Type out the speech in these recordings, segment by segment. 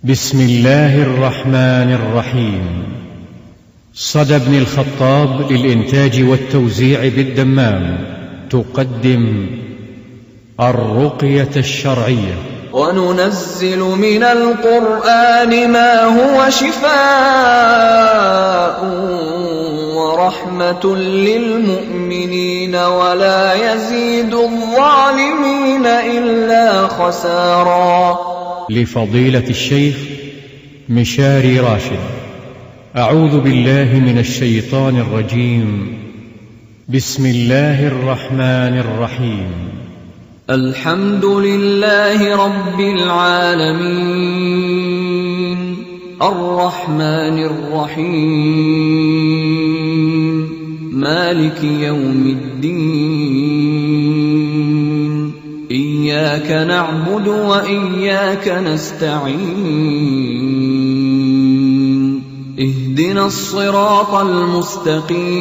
بسم الله الرحمن الرحيم. صدى بن الخطاب للإنتاج والتوزيع بالدمام تقدم الرقية الشرعية. وننزل من القرآن ما هو شفاء ورحمة للمؤمنين ولا يزيد الظالمين إلا خسارا. لفضيلة الشيخ مشاري راشد. أعوذ بالله من الشيطان الرجيم. بسم الله الرحمن الرحيم. الحمد لله رب العالمين الرحمن الرحيم مالك يوم الدين إياك نعبد وإياك نستعين اهدنا الصراط المستقيم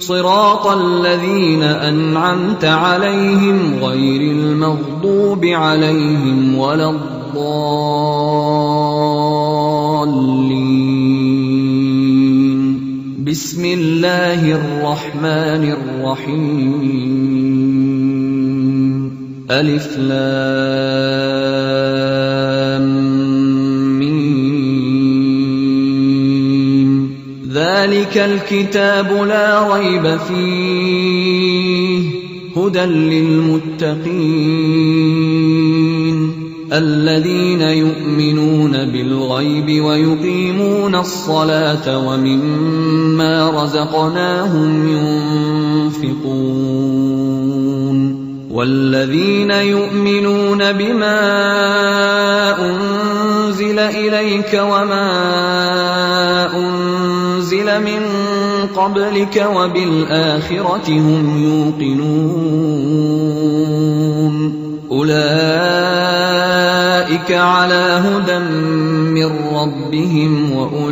صراط الذين أنعمت عليهم غير المغضوب عليهم ولا الضالين. بسم الله الرحمن الرحيم. ألف لام ميم. ذلك الكتاب لا ريب فيه هدى للمتقين الذين يؤمنون بالغيب ويقيمون الصلاة ومما رزقناهم ينفقون والذين يؤمنون بما أنزل إليك وما أنزل من قبلك وبالآخرة هم يوقنون أولئك على هدى من ربهم وأولئك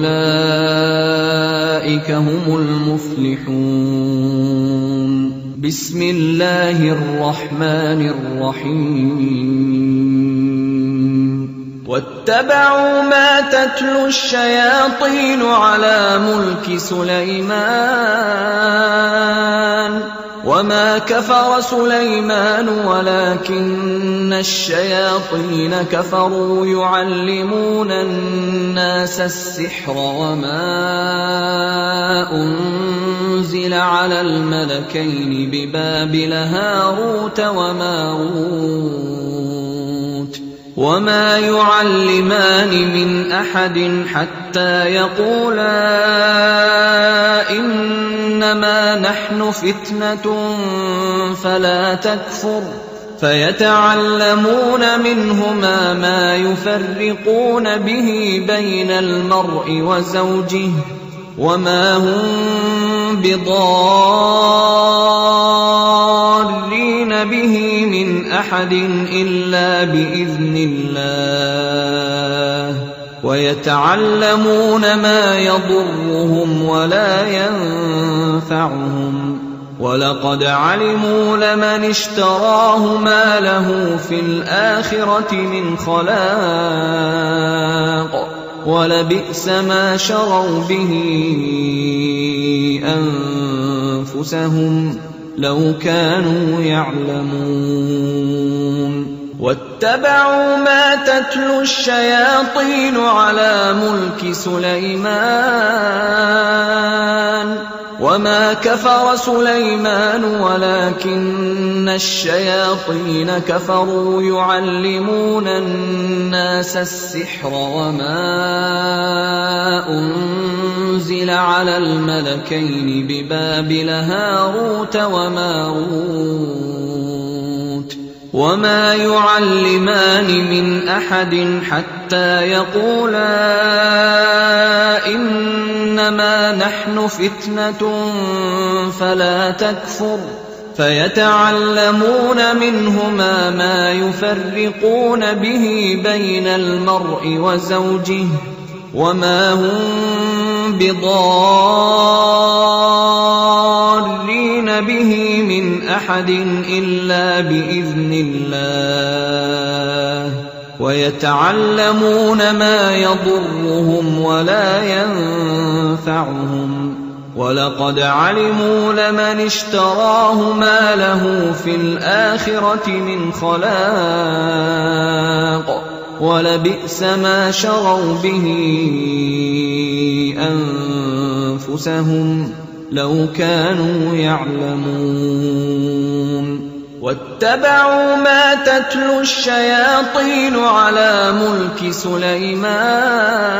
هم المفلحون. بسم الله الرحمن الرحيم. واتبعوا ما تتلو الشياطين على ملك سليمان وما كفر سليمان ولكن الشياطين كفروا يعلمون الناس السحر وما أنزل على الملكين ببابل هاروت وماروت وما يعلمان من أحد حتى يقولا إنما نحن فتنة فلا تكفر فيتعلمون منهما ما يفرقون به بين المرء وزوجه وما هم بضارين به من أحد إلا بإذن الله ويتعلمون ما يضرهم ولا ينفعهم ولقد علموا لمن اشتراه ما له في الآخرة من خلاق ولبئس ما شروا به أنفسهم لو كانوا يعلمون. واتبعوا ما تتلو الشياطين على ملك سليمان وما كفر سليمان ولكن الشياطين كفروا يعلمون الناس السحر وما أنزل على الملكين ببابل هاروت وماروت وما يعلمان من أحد حتى يقولا إنما نحن فتنة فلا تكفر فيتعلمون منهما ما يفرقون به بين المرء وزوجه وما هم بضارين به من أحد إلا بإذن الله ويتعلمون ما يضرهم ولا ينفعهم ولقد علموا لمن اشتراه ما له في الآخرة من خلاق ولبئس ما شروا به أنفسهم لو كانوا يعلمون واتبعوا ما تتلو الشياطين على ملك سليمان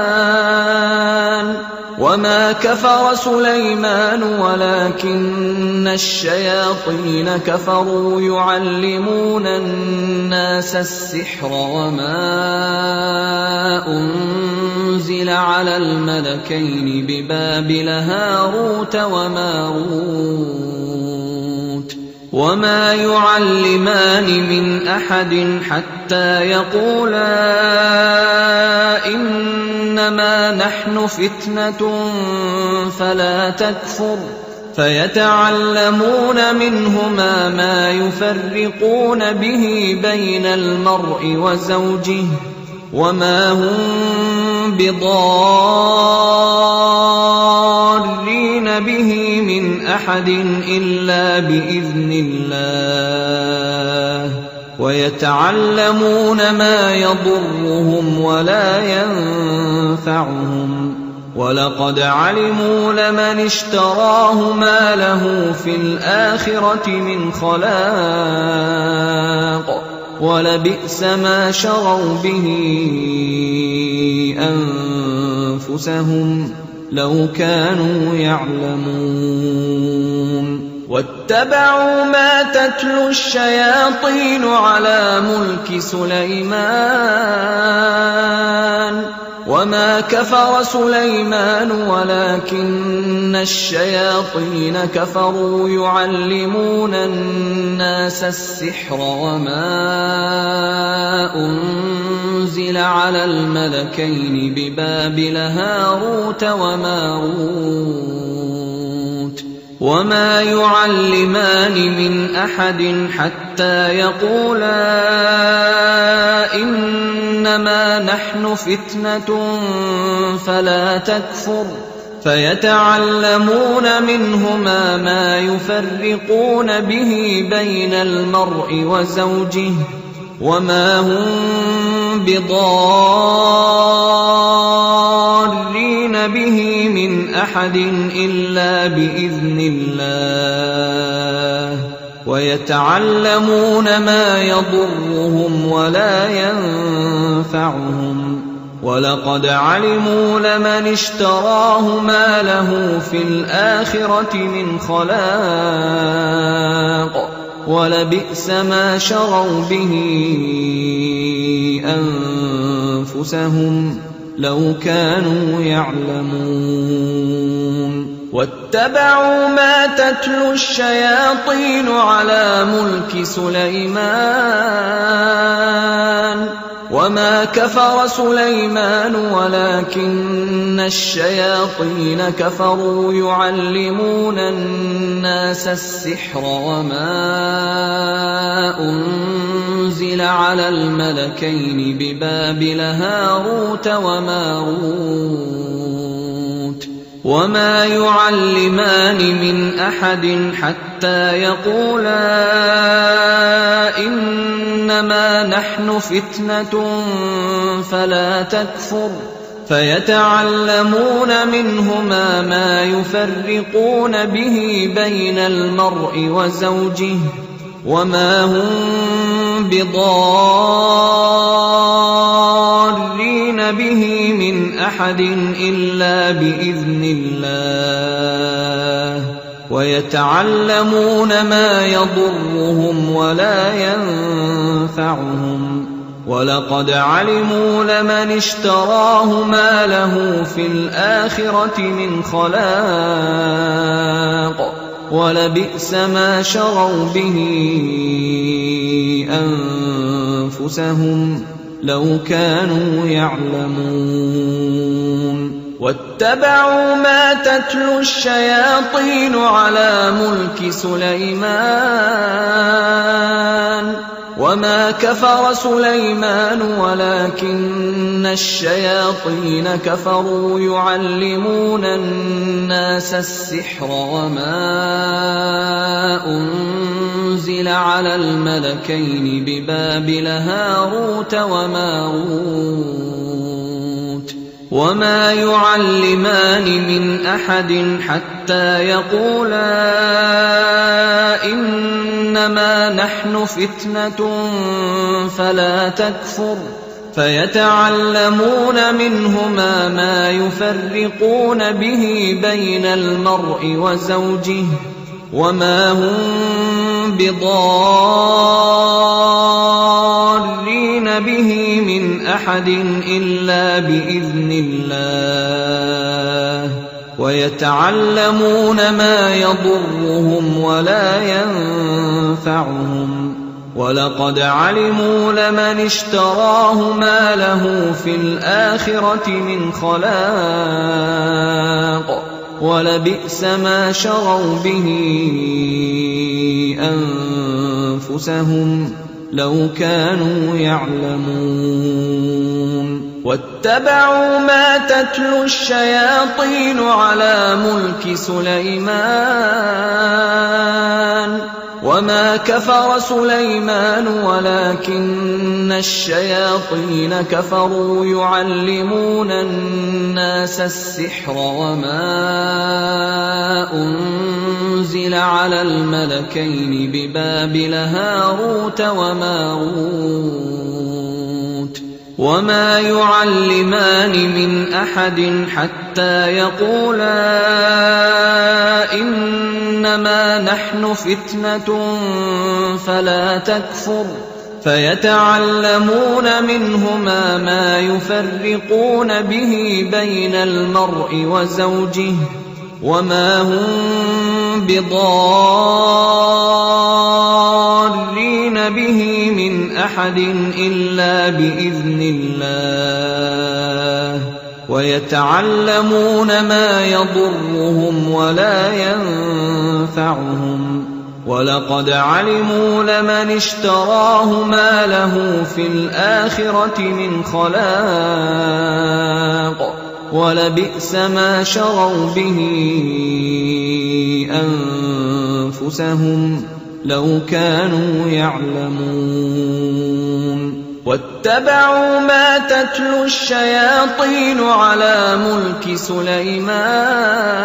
وما كفر سليمان ولكن الشياطين كفروا يعلمون الناس السحر وما أنزل على الملكين ببابل هاروت وماروت وما يعلمان من أحد حتى يقولا إنما نحن فتنة فلا تكفر فيتعلمون منهما ما يفرقون به بين المرء وزوجه وما هم بضارين به من أحد إلا بإذن الله ويتعلمون ما يضرهم ولا ينفعهم ولقد علموا لمن اشتراه ما له في الآخرة من خلاق ولبئس ما شروا به أنفسهم لو كانوا يعلمون واتبعوا ما تتلو الشياطين على ملك سليمان وما كفر سليمان ولكن الشياطين كفروا يعلمون الناس السحر وما أنزل على الملكين ببابل هاروت وماروت وما يعلمان من أحد حتى يقولا إنما نحن فتنة فلا تكفر فيتعلمون منهما ما يفرقون به بين المرء وزوجه وما هم بضارين به من أحد إلا بإذن الله ويتعلمون ما يضرهم ولا ينفعهم ولقد علموا لمن اشتراه ما له في الآخرة من خلاق ولبئس ما شروا به أنفسهم لو كانوا يعلمون واتبعوا ما تتلو الشياطين على ملك سليمان وما كفر سليمان ولكن الشياطين كفروا يعلمون الناس السحر وما أنزل على الملكين ببابل هاروت وماروت وما يعلمان من أحد حتى يقولا إنما نحن فتنة فلا تكفر فيتعلمون منهما ما يفرقون به بين المرء وزوجه وما هم بضارين به من أحد إلا بإذن الله ويتعلمون ما يضرهم ولا ينفعهم ولقد علموا لمن اشتراه ما له في الآخرة من خلاق ولبئس ما شروا به أنفسهم لو كانوا يعلمون واتبعوا ما تتلو الشياطين على ملك سليمان وما كفر سليمان ولكن الشياطين كفروا يعلمون الناس السحر وما أنزل على الملكين ببابل هاروت وماروت وما يعلمان من أحد حتى يقولا إنما نحن فتنة فلا تكفر فيتعلمون منهما ما يفرقون به بين المرء وزوجه وما هم بضارين به من أحد إلا بإذن الله ويتعلمون ما يضرهم ولا ينفعهم ولقد علموا لمن اشتراه ما له في الآخرة من خلاق ولبئس ما شروا به أنفسهم لو كانوا يعلمون واتبعوا ما تتلو الشياطين على ملك سليمان وما كفر سليمان ولكن الشياطين كفروا يعلمون الناس السحر وما أنزل على الملكين ببابل هاروت وماروت وما يعلمان من أحد حتى يقولا إنما نحن فتنة فلا تكفر فيتعلمون منهما ما يفرقون به بين المرء وزوجه وما هم بضارين به من أحد إلا بإذن الله ويتعلمون ما يضرهم ولا ينفعهم ولقد علموا لمن اشتراه ما له في الآخرة من خلاق ولبئس ما شروا به أنفسهم لو كانوا يعلمون واتبعوا ما تتلو الشياطين على ملك سليمان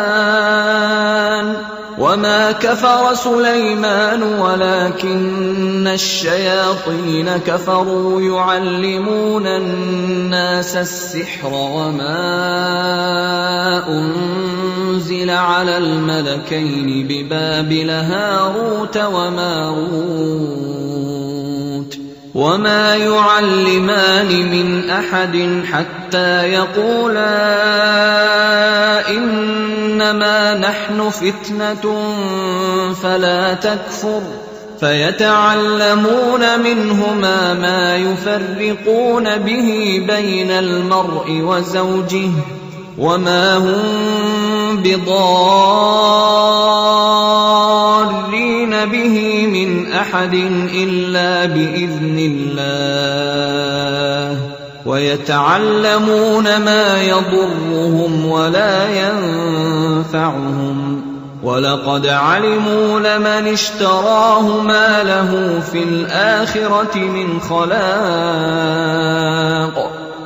وما كفر سليمان ولكن الشياطين كفروا يعلمون الناس السحر وما أنزل على الملكين ببابل هاروت وماروت وما يعلمان من أحد حتى يقولا إنما نحن فتنة فلا تكفر فيتعلمون منهما ما يفرقون به بين المرء وزوجه وما هم بضارين به من أحد إلا بإذن الله ويتعلمون ما يضرهم ولا ينفعهم ولقد علموا لمن اشتراه ما له في الآخرة من خلاق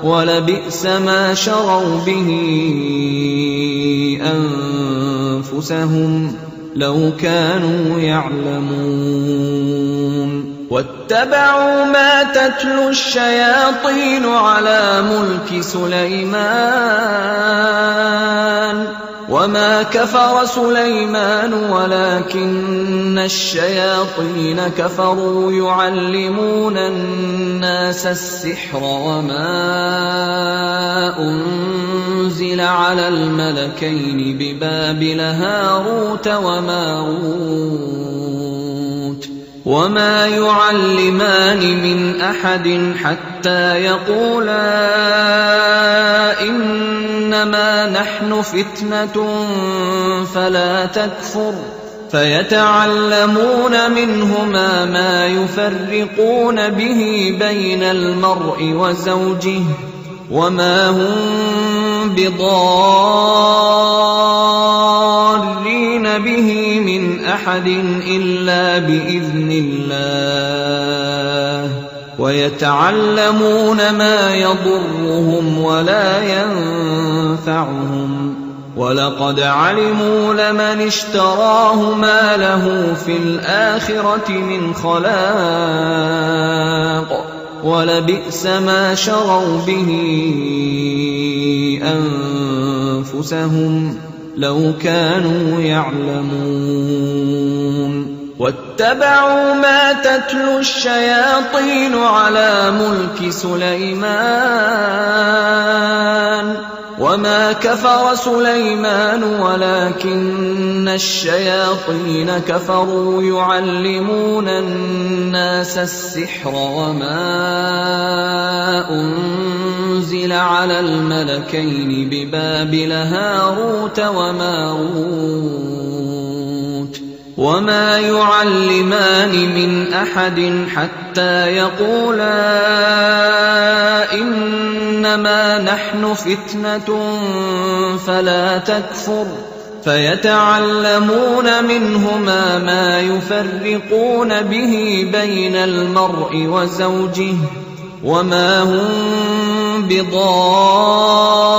ولبئس ما شروا به أنفسهم لو كانوا يعلمون واتبعوا ما تتلو الشياطين على ملك سليمان وما كفر سليمان ولكن الشياطين كفروا يعلمون الناس السحر وما أنزل على الملكين ببابل هاروت وماروت وما يعلمان من أحد حتى يقولا إنما نحن فتنة فلا تكفر فيتعلمون منهما ما يفرقون به بين المرء وزوجه وما هم بضارين به من أحد إلا بإذن الله ويتعلمون ما يضرهم ولا ينفعهم ولقد علموا لمن اشتراه ما له في الآخرة من خلاق ولبئس ما شروا به أنفسهم لو كانوا يعلمون واتبعوا ما تتلو الشياطين على ملك سليمان وما كفر سليمان ولكن الشياطين كفروا يعلمون الناس السحر وما أنزل على الملكين ببابل هاروت وماروت وما يعلمان من أحد حتى يقولا إنما نحن فتنة فلا تكفر فيتعلمون منهما ما يفرقون به بين المرء وزوجه وما هم بضارين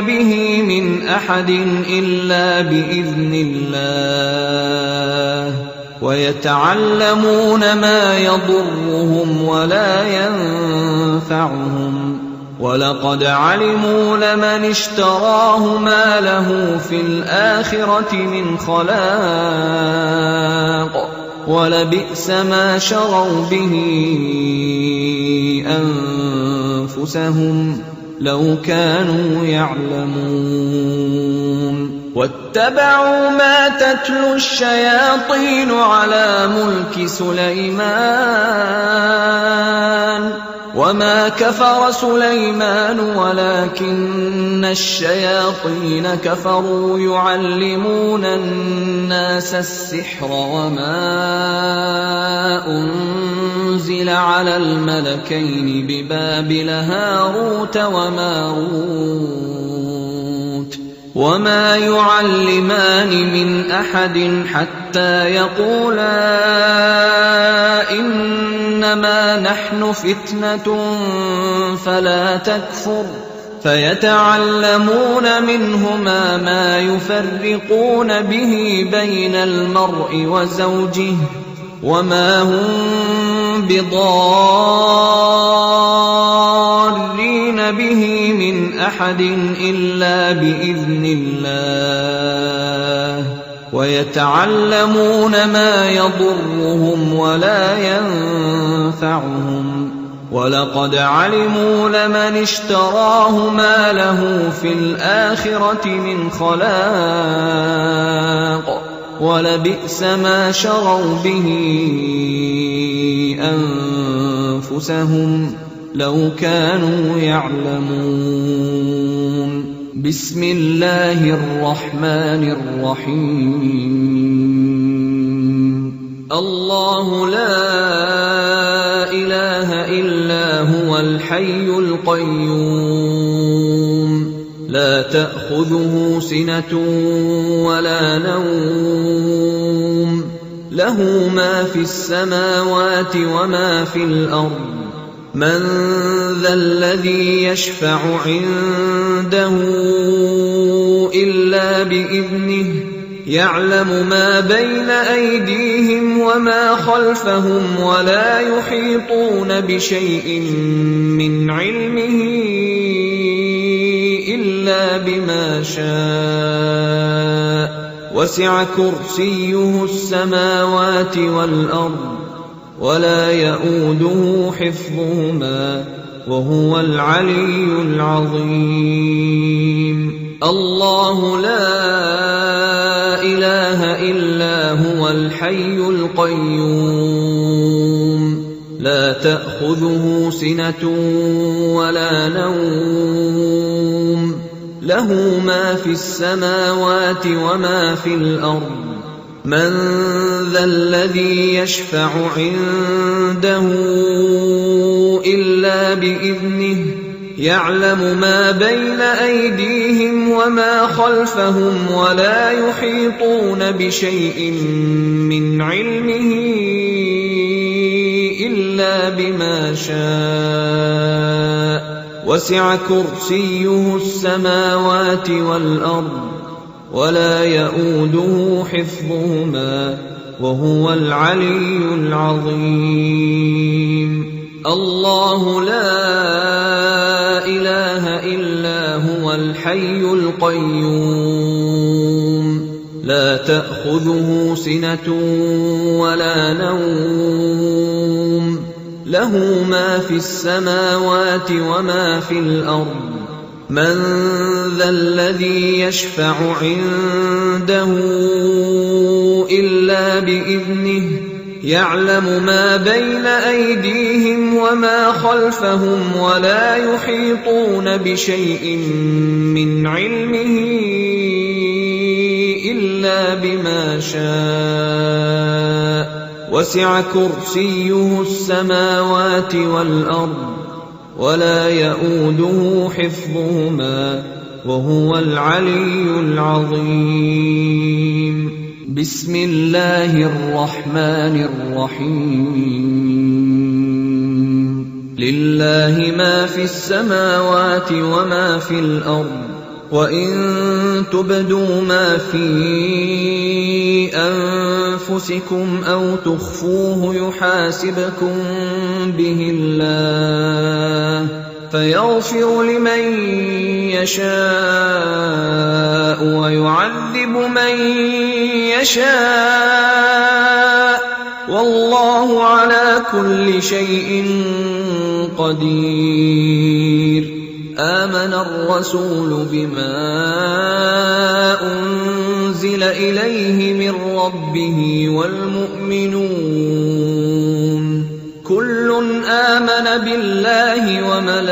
به من أحد إلا بإذن الله ويتعلمون ما يضرهم ولا ينفعهم ولقد علموا لمن اشتراه ما له في الآخرة من خلاق ولبئس ما شروا به أنفسهم لو كانوا يعلمون واتبعوا ما تتلو الشياطين على ملك سليمان وما كفر سليمان ولكن الشياطين كفروا يعلمون الناس السحر وما أنزل على الملكين ببابل هاروت وماروت وما يعلمان من أحد حتى يقولا إنما نحن فتنة فلا تكفر فيتعلمون منهما ما يفرقون به بين المرء وزوجه وما هم بضارين به من أحد إلا بإذن الله ويتعلمون ما يضرهم ولا ينفعهم ولقد علموا لمن اشتراه ما له في الآخرة من خلاق ولبئس ما شروا به أنفسهم لو كانوا يعلمون بسم الله الرحمن الرحيم الله لا إله إلا هو الحي القيوم لا تأخذه سنة ولا نوم له ما في السماوات وما في الأرض من ذا الذي يشفع عنده إلا بإذنه يعلم ما بين أيديهم وما خلفهم ولا يحيطون بشيء من علمه إلا بما شاء وسع كرسيه السماوات والأرض ولا يؤوده حفظهما وهو العلي العظيم الله لا إله إلا هو الحي القيوم لا تأخذه سنة ولا نوم له ما في السماوات وما في الأرض من ذا الذي يشفع عنده إلا بإذنه يعلم ما بين أيديهم وما خلفهم ولا يحيطون بشيء من علمه إلا بما شاء وسع كرسيه السماوات والأرض ولا يئوده حفظهما وهو العلي العظيم الله لا إله إلا هو الحي القيوم لا تأخذه سنة ولا نوم له ما في السماوات وما في الأرض من ذا الذي يشفع عنده إلا بإذنه يعلم ما بين أيديهم وما خلفهم ولا يحيطون بشيء من علمه إلا بما شاء وسع كرسيه السماوات والأرض ولا يئوده حفظهما وهو العلي العظيم بسم الله الرحمن الرحيم لله ما في السماوات وما في الأرض وإن تبدوا ما في أنفسكم أو تخفوه يحاسبكم به الله فيغفر لمن يشاء ويعذب من يشاء والله على كل شيء قدير آمن الرسول بما أنزل إليه من ربه والمؤمنون كل آمن بالله وملائكته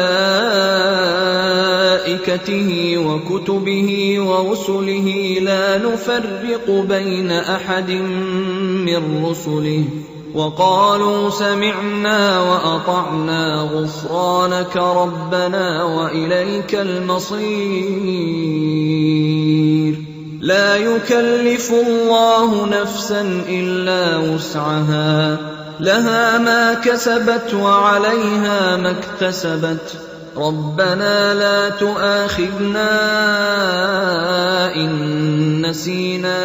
وكتبه ورسله لا نفرق بين أحد من رسله وقالوا سمعنا وأطعنا غفرانك ربنا وإليك المصير لا يكلف الله نفسا إلا وسعها لها ما كسبت وعليها ما اكتسبت ربنا لا تؤاخذنا إن نسينا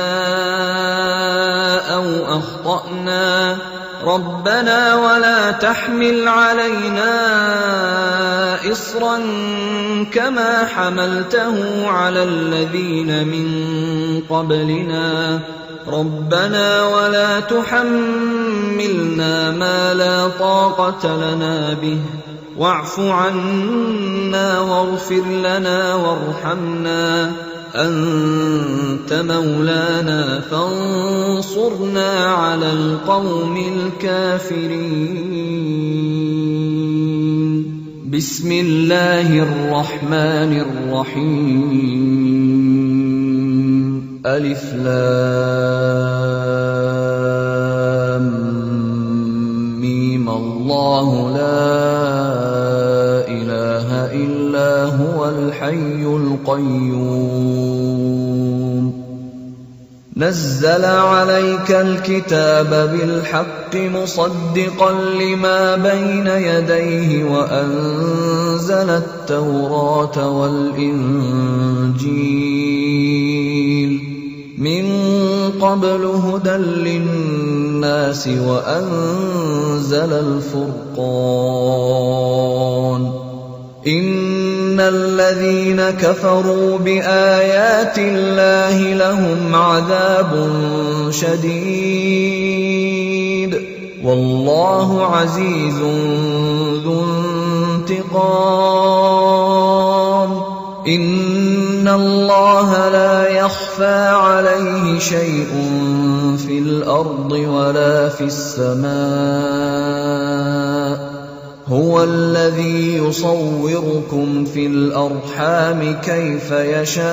أو أخطأنا ربنا ولا تحمل علينا إصرا كما حملته على الذين من قبلنا ربنا ولا تحملنا ما لا طاقة لنا به واعف عنا واغفر لنا وارحمنا أنت مولانا فانصرنا على القوم الكافرين بسم الله الرحمن الرحيم ألف لام ميم الله لا إله إلا هو الحي القيوم نزل عليك الكتاب بالحق مصدقا لما بين يديه وأنزل التوراة والإنجيل من قبل هدى للناس وأنزل الفرقان إن الذين كفروا بآيات الله لهم عذاب شديد والله عزيز ذو انتقام إن الله لا يخفى عليه شيء في الأرض ولا في السماء هو الذي يصوركم في الأرحام كيف يشاء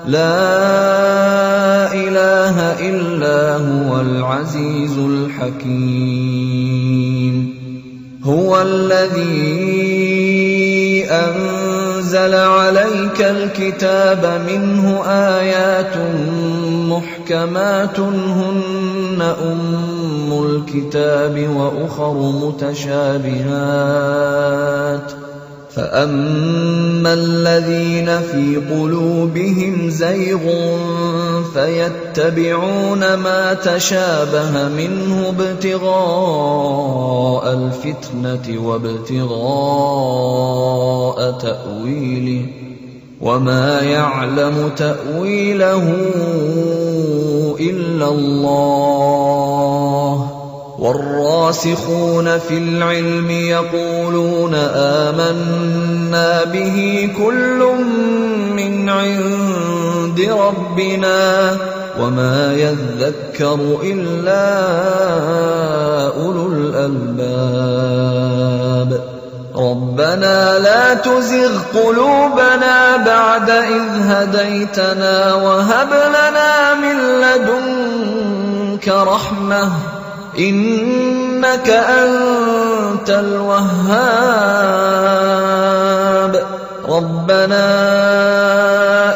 لا إله إلا هو العزيز الحكيم هو الذي أنزل عليك الكتاب منه آيات محكمات هن أم الكتاب وأخر متشابهات فأما الذين في قلوبهم زيغ فيتبعون ما تشابه منه ابتغاء الفتنة وابتغاء تأويله وما يعلم تأويله إلا الله والراسخون في العلم يقولون آمنا به كل من عند ربنا وما يذكر إلا أولو الألباب ربنا لا تزغ قلوبنا بعد إذ هديتنا وهب لنا من لدنك رحمة إنك أنت الوهاب ربنا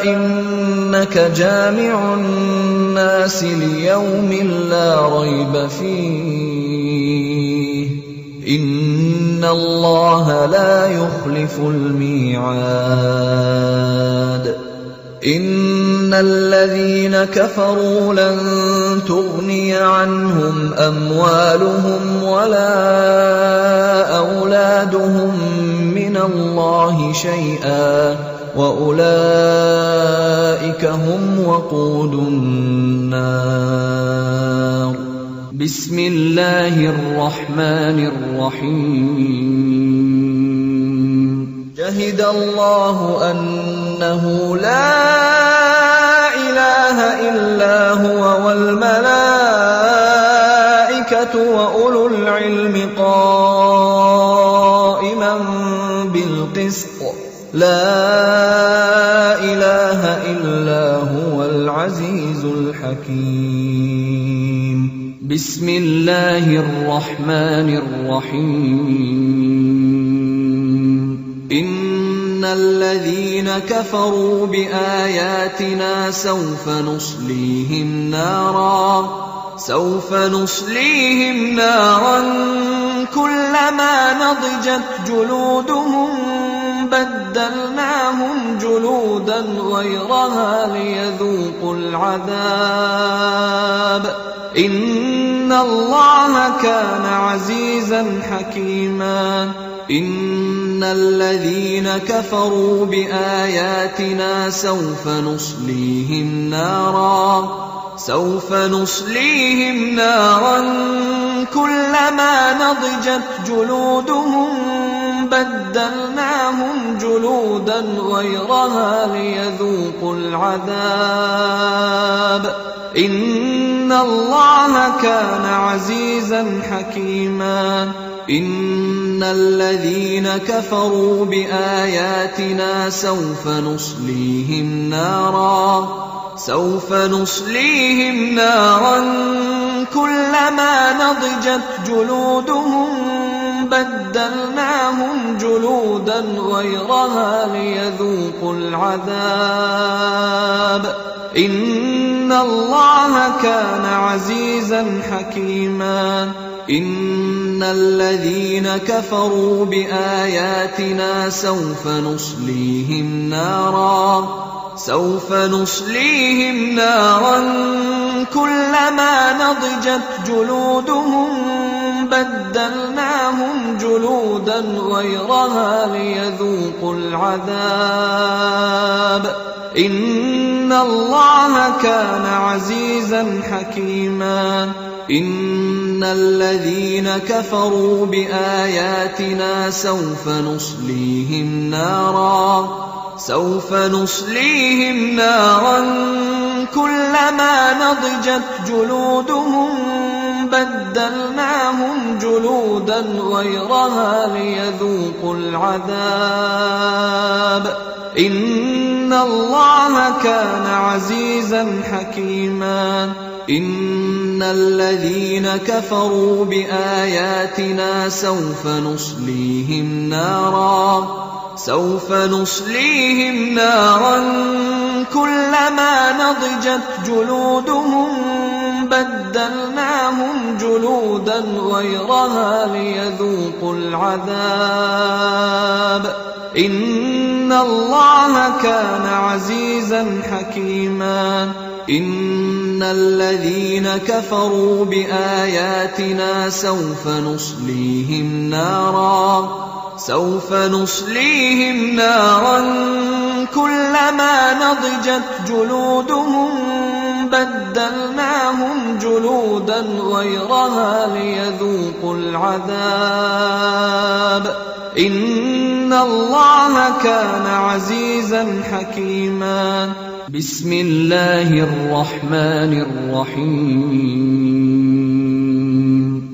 إنك جامع الناس ليوم لا ريب فيه إن الله لا يخلف الميعاد إن الذين كفروا لن تغني عنهم أموالهم ولا أولادهم من الله شيئا وأولئك هم وقود النار بسم الله الرحمن الرحيم شهد الله أنه لا إله إلا هو والملائكة وأولو العلم قائما بالقسط لا إله إلا هو العزيز الحكيم بسم الله الرحمن الرحيم إن الذين كفروا بآياتنا سوف نصليهم نارا كلما نضجت جلودهم بدلناهم جلودا غيرها ليذوقوا العذاب إن الله كان عزيزا حكيما إن الذين كفروا بآياتنا سوف نصليهم نارا كلما نضجت جلودهم بدلناهم جلودا غيرها ليذوقوا العذاب إن الله كان عزيزا حكيما إن الذين كفروا بآياتنا سوف نصليهم نارا كلما نضجت جلودهم بدلناهم جلودا غيرها ليذوقوا العذاب إن الله كان عزيزا حكيما إن الذين كفروا بآياتنا سوف نصليهم نارا كلما نضجت جلودهم بدلناهم جلودا غيرها ليذوقوا العذاب إن الله كان عزيزا حكيما إن الذين كفروا بآياتنا سوف نصليهم نارا كلما نضجت جلودهم بدلناهم جلودا غيرها ليذوقوا العذاب إن الله كان عزيزا حكيما إن الذين كفروا بآياتنا سوف نصليهم نارا كلما نضجت جلودهم بدلناهم جلودا غيرها ليذوقوا العذاب إن الله كان عزيزا حكيما إن الذين كفروا بآياتنا سوف نصليهم نارا كلما نضجت جلودهم بدلناهم جلودا غيرها ليذوقوا العذاب إن الله كان عزيزا حكيما بسم الله الرحمن الرحيم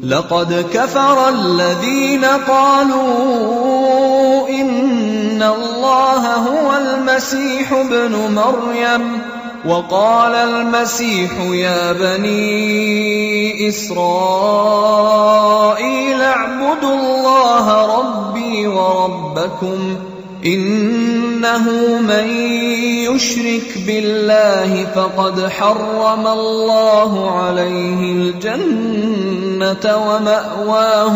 لقد كفر الذين قالوا إن الله هو المسيح ابن مريم وقال المسيح يا بني إسرائيل اعبدوا الله ربي وربكم إنه من يشرك بالله فقد حرم الله عليه الجنة ومأواه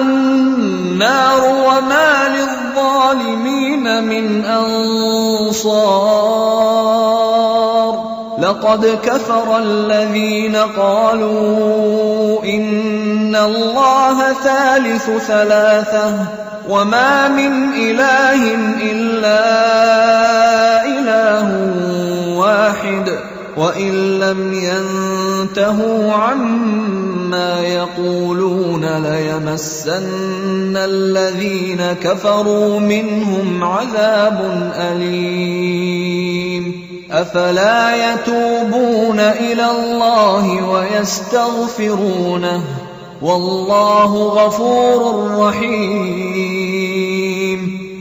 النار وما للظالمين من أنصار لقد كفر الذين قالوا إن الله ثالث ثلاثة وما من إله إلا إله واحد وإن لم ينتهوا عما يقولون ليمسن الذين كفروا منهم عذاب أليم أفلا يتوبون إلى الله ويستغفرونه والله غفور رحيم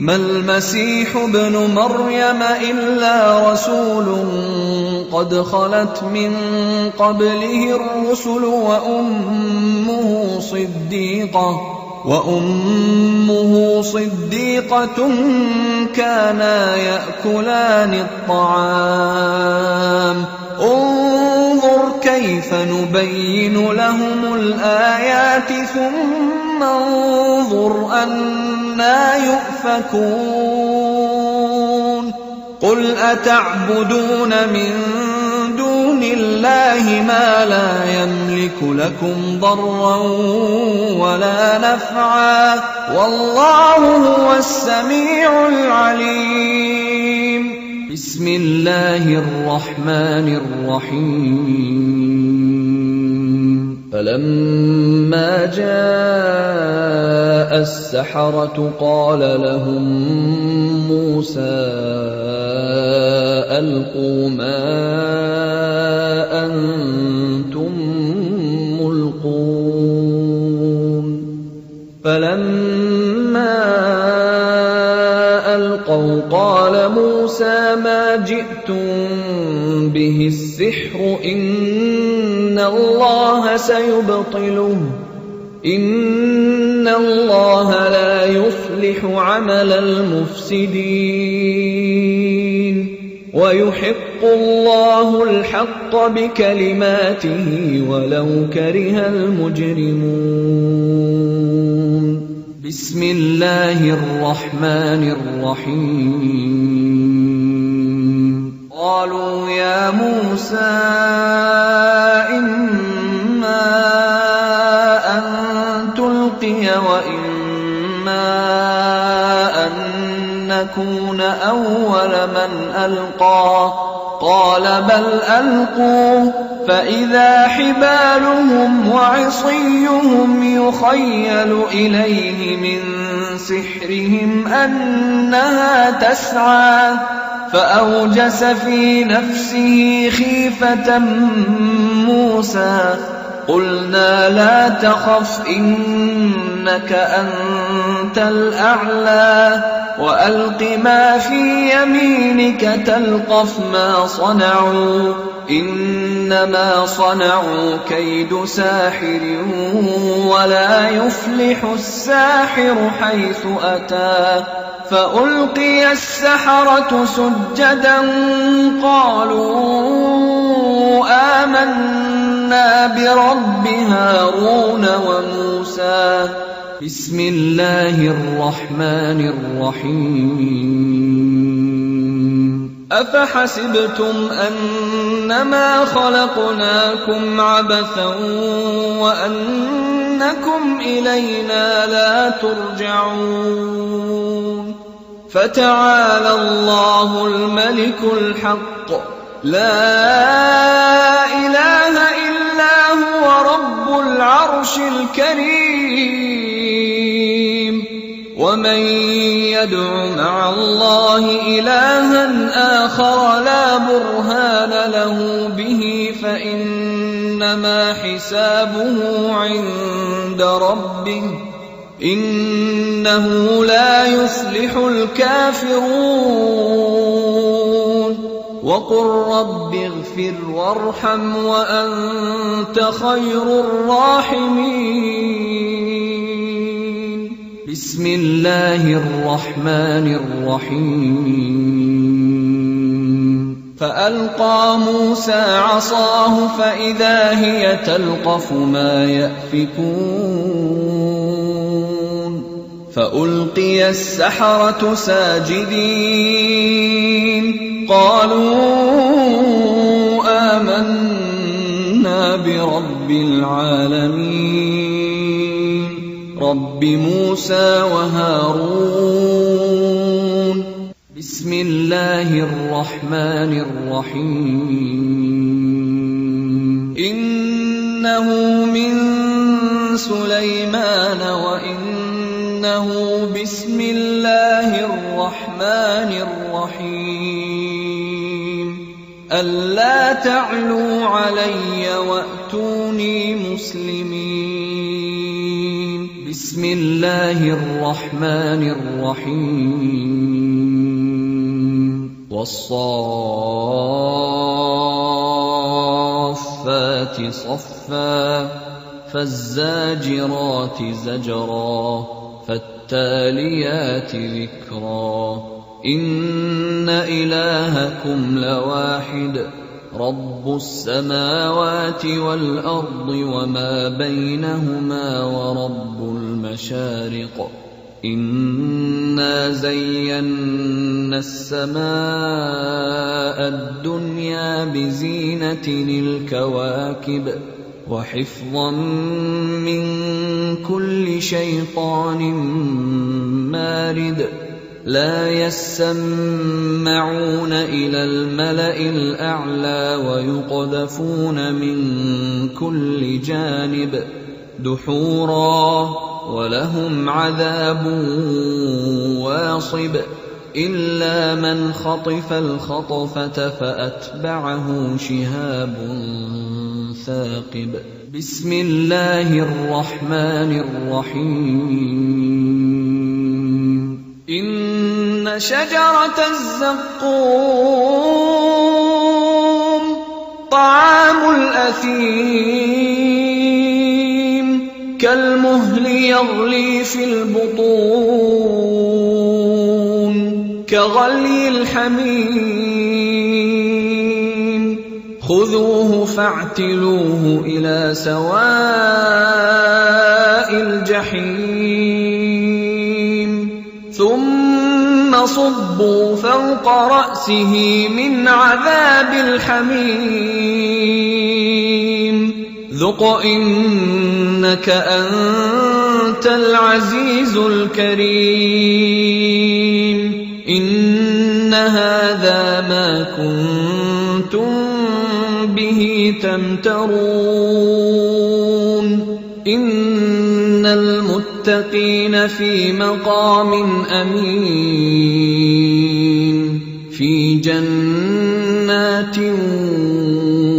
ما المسيح ابن مريم إلا رسول قد خلت من قبله الرسل وأمه صديقة كانا يأكلان الطعام انظر كيف نبين لهم الآيات ثم انظر أنى يؤفكون قل أتعبدون من دون الله ما لا يملك لكم ضرا ولا نفعا والله هو السميع العليم بسم الله الرحمن الرحيم فلما جاء السحرة قال لهم موسى ألقوا ما أنتم ملقون فلما ألقوا قال موسى ما جئتم به السحر إن الله سيبطله إن الله لا يصلح عمل المفسدين ويحق الله الحق بكلماته ولو كره المجرمون بسم الله الرحمن الرحيم قالوا يا موسى إما أن تلقي وإما أن نكون أول من ألقى قال بل ألقوا فإذا حبالهم وعصيهم يخيل إليه من سحرهم أنها تسعى فأوجس في نفسه خيفة موسى. قلنا لا تخف إنك أنت الأعلى وألق ما في يمينك تلقف ما صنعوا إنما صنعوا كيد ساحر ولا يفلح الساحر حيث أتى. فألقي السحرة سجدا قالوا آمنا برب هارون وموسى. بسم الله الرحمن الرحيم. أفحسبتم أنما خلقناكم عبثا وأنكم إلينا لا ترجعون. فتعالى الله الملك الحق لا إله إلا هو رب العرش الكريم. ومن يدع مع الله إلها آخر لا برهان له به فإنما حسابه عند ربه إنه لا يفلح الكافرون. وقل رب اغفر وارحم وأنت خير الراحمين. بسم الله الرحمن الرحيم. فألقى موسى عصاه فإذا هي تلقف ما يأفكون. فألقي السحرة ساجدين قالوا آمنا برب العالمين رب موسى وهارون. بسم الله الرحمن الرحيم. إنه من سليمان وإنه بسم الله الرحمن الرحيم. ألا تعلوا علي وأتوني مسلمين. بسم الله الرحمن الرحيم. والصافات صفا فالزاجرات زجرا فالتاليات ذكرا. إن إلهكم لواحد رب السماوات والأرض وما بينهما ورب المشارق. إنا زينا السماء الدنيا بزينة الكواكب وحفظا من كل شيطان مارد. لا يسمعون إلى الملأ الأعلى ويقذفون من كل جانب دحورا ولهم عذاب واصب. إلا من خطف الخطفة فأتبعه شهاب ثاقب. بسم الله الرحمن الرحيم. إن شجرة الزقوم طعام الأثيم كالمهل يغلي في البطون كغلي الحميم. خذوه فاعتلوه إلى سواء الجحيم ثم صبوا فوق رأسه من عذاب الحميم. ذق إنك أنت العزيز الكريم. إن هذا ما كنتم به تمترون. إن المتقين في مقام أمين في جنات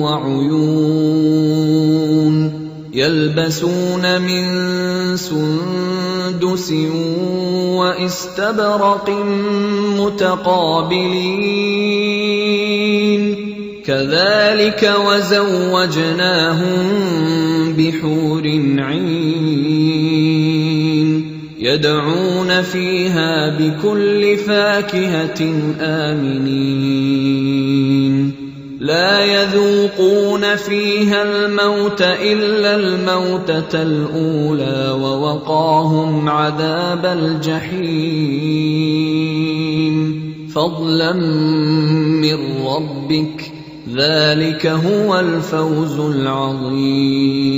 وعيون يلبسون من سندس واستبرق متقابلين كذلك وزوجناهم بحور عين يدعون فيها بكل فاكهة آمنين لا يذوقون فيها الموت إلا الموتة الأولى ووقاهم عذاب الجحيم فضلا من ربك ذلك هو الفوز العظيم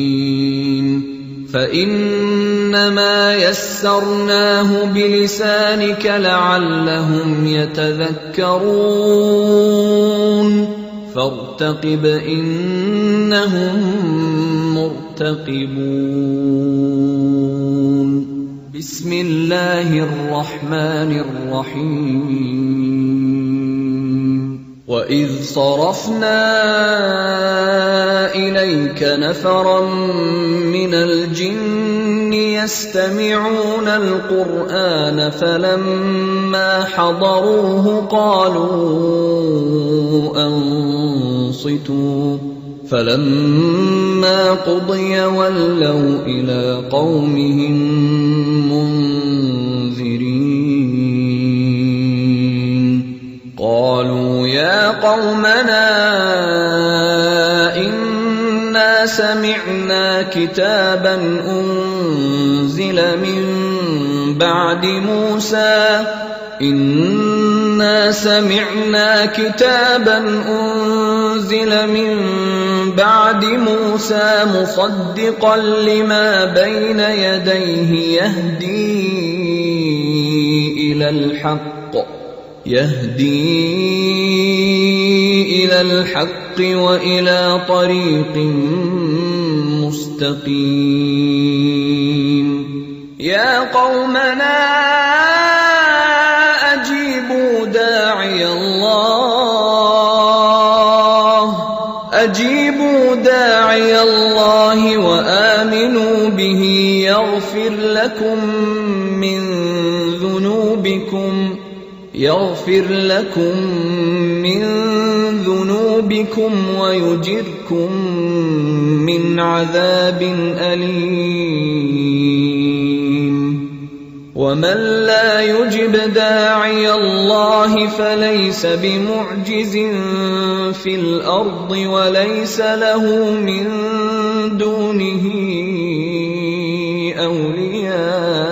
فإنما يسرناه بلسانك لعلهم يتذكرون فارتقب إنهم مرتقبون بسم الله الرحمن الرحيم وإذ صرفنا إليك نفرا من الجن يستمعون القرآن فلما حضروه قالوا أنصتوا فلما قضي ولوا إلى قومهم منذرين قالوا يا قومنا إنا سمعنا كتابا أنزل من بعد موسى مصدقا لما بين يديه يهدي إلى الحق وإلى طريق مستقيم يا قومنا أجيبوا داعي الله وآمنوا به يغفر لكم من ذنوبكم ويجركم من عذاب أليم ومن لا يجب داعي الله فليس بمعجز في الأرض وليس له من دونه أولياء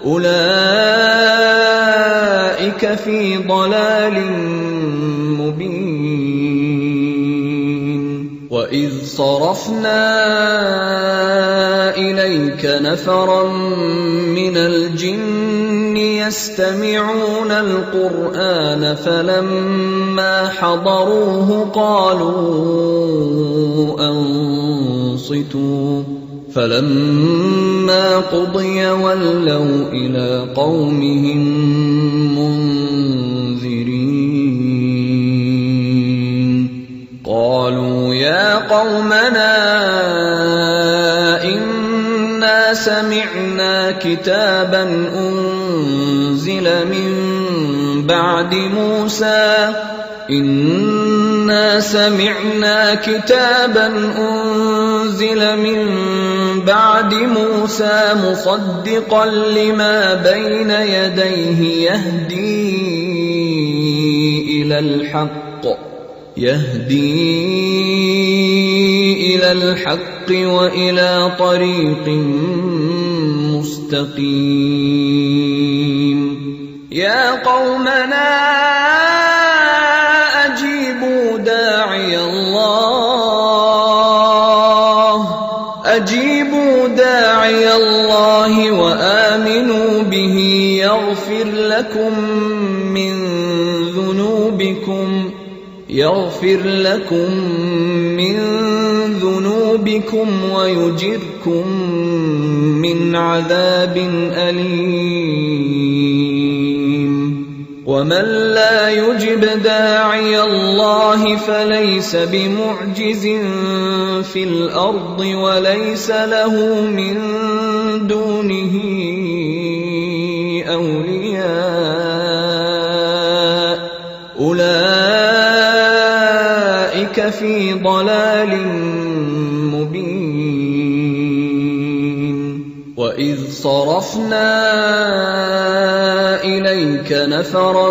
أولئك في ضلال مبين وإذ صرفنا إليك نفرا من الجن يستمعون القرآن فلما حضروه قالوا أنصتوا فلما قضي ولوا إلى قومهم منذرين قالوا يا قومنا إنا سمعنا كتابا أنزل من بعد موسى مصدقا لما بين يديه يهدي إلى الحق وإلى طريق مستقيم يا قومنا أجيبوا داعي الله وآمنوا به يغفر لكم من ذنوبكم ويجركم من عذاب أليم ومن لا يجب داعي الله فليس بمعجز في الأرض وليس له من دونه أولياء أولئك في ضلال مبين. وإذ صرفنا إليك نفرا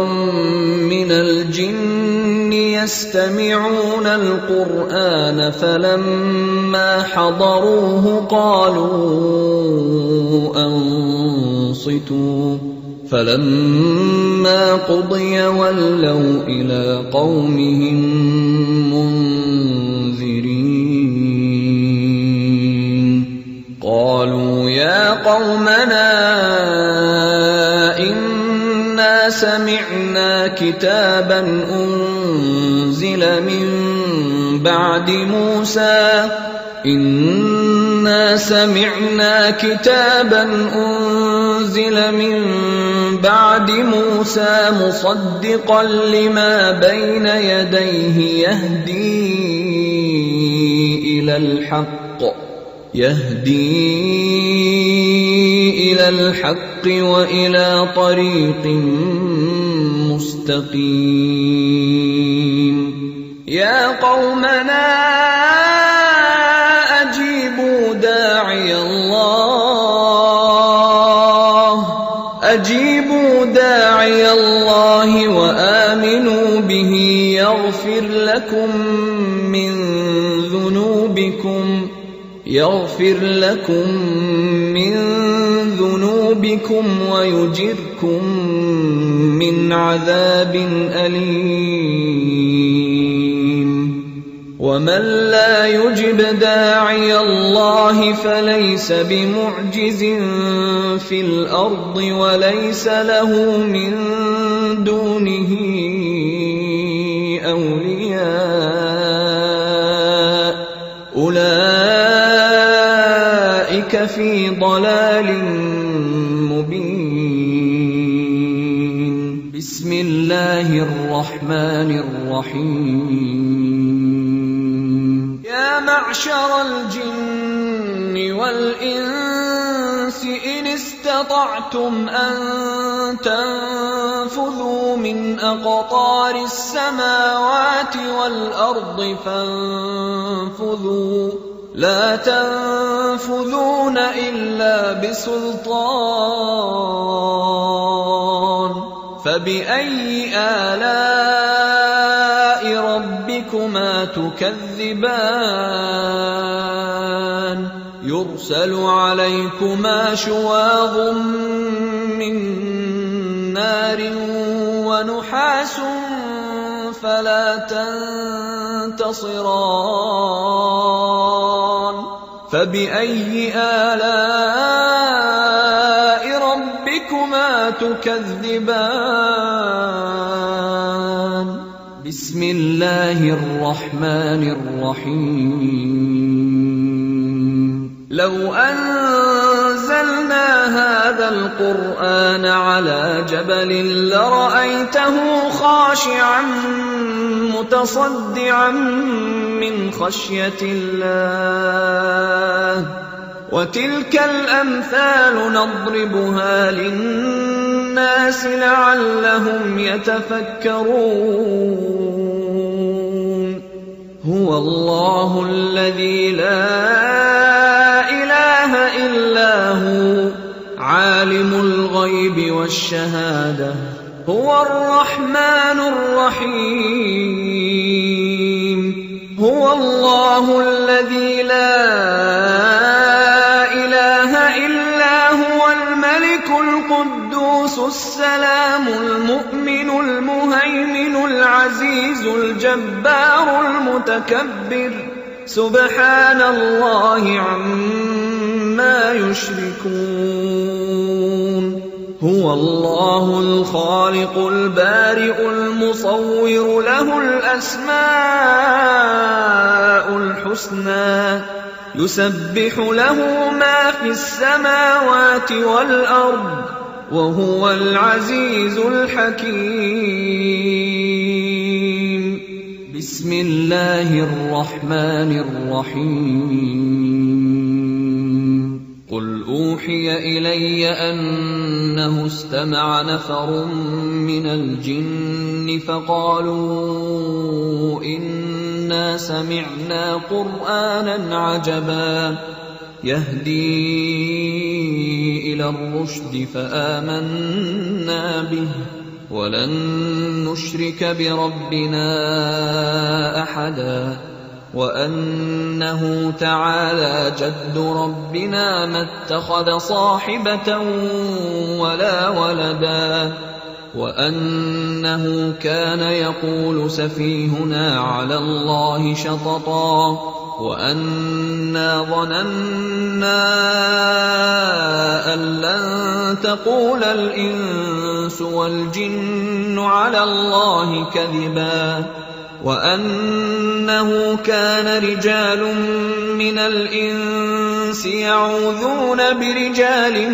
من الجن يستمعون القرآن فلما حضروه قالوا أنصتوا فلما قضي ولوا إلى قومهم منذرين. قالوا يا قومنا إنا سمعنا كتابا أنزل من بعد موسى مصدقا لما بين يديه يهدي إلى الحق وإلى طريق مستقيم. يا قومنا أجيبوا داعي الله وآمنوا به يغفر لكم من ذنوبكم ويجركم من عذاب أليم. ومن لا يجب داعي الله فليس بمعجز في الأرض وليس له من دونه أولياء أولئك في ضلال مبين. بسم الله الرحمن الرحيم. يا معشر الجن والإنس إن استطعتم أن تنفذوا من أقطار السماوات والأرض فانفذوا لا تنفذون إلا بسلطان. فبأي آلاء ربكما تكذبان؟ يرسل عليكما شواظ من نار ونحاس فلا تنتصران. فبأي آلاء ربكما تكذبان؟ بسم الله الرحمن الرحيم. لو أنزلنا هذا القرآن على جبل لرأيته خاشعا متصدعا من خشية الله. وتلك الأمثال نضربها للناس لعلهم يتفكرون. هو الله الذي لا إله إلا هو عالم الغيب والشهادة هو الرحمن الرحيم. هو الله الذي لا إله إلا هو الملك القدوس السلام المؤمن المهيمن العزيز الجبار المتكبر سبحان الله عما يشركون. هو الله الخالق البارئ المصور له الأسماء الحسنى يسبح له ما في السماوات والأرض وهو العزيز الحكيم. بسم الله الرحمن الرحيم. قل أوحي إلي أنه استمع نفر من الجن فقالوا إنا سمعنا قرآنا عجبا يهدي إلى الرشد فآمنا به ولن نشرك بربنا أحدا وأنه تعالى جد ربنا ما اتخذ صاحبة ولا ولدا وأنه كان يقول سفيهنا على الله شططا وأنا ظننا أن لن تقول الإنس والجن على الله كذبا وأنه كان رجال من الإنس يعوذون برجال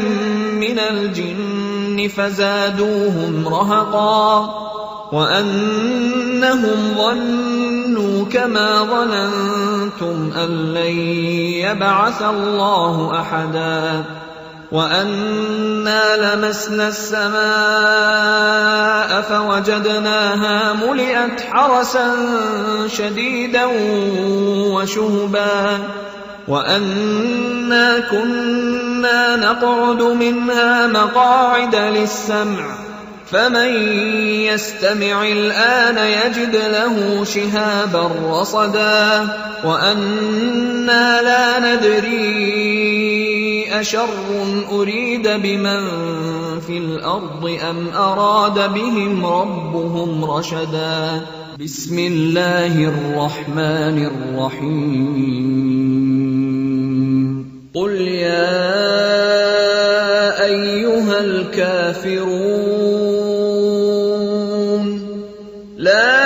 من الجن فزادوهم رهقا وأنهم ظنوا كما ظننتم أن لن يبعث الله أحدا وأنا لمسنا السماء فوجدناها ملئت حرسا شديدا وشهبا وأنا كنا نقعد منها مقاعد للسمع فمن يستمع الآن يجد له شهابا رصدا وأنا لا ندري أشر أريد بمن في الأرض أم أراد بهم ربهم رشدا. بسم الله الرحمن الرحيم. قل يا أيها الكافرون لا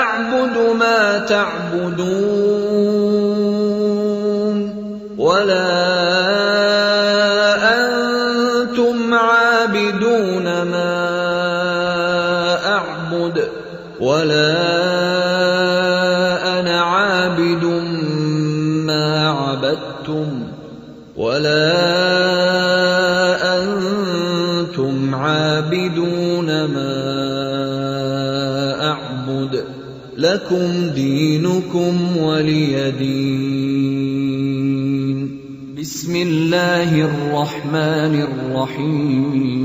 أعبد ما تعبدون ولا أنتم عابدون ما أعبد ولا أنا عابد ما عبدتم ولا أنتم عابدون ما أعبد لكم دينكم ولي دين. بسم الله الرحمن الرحيم.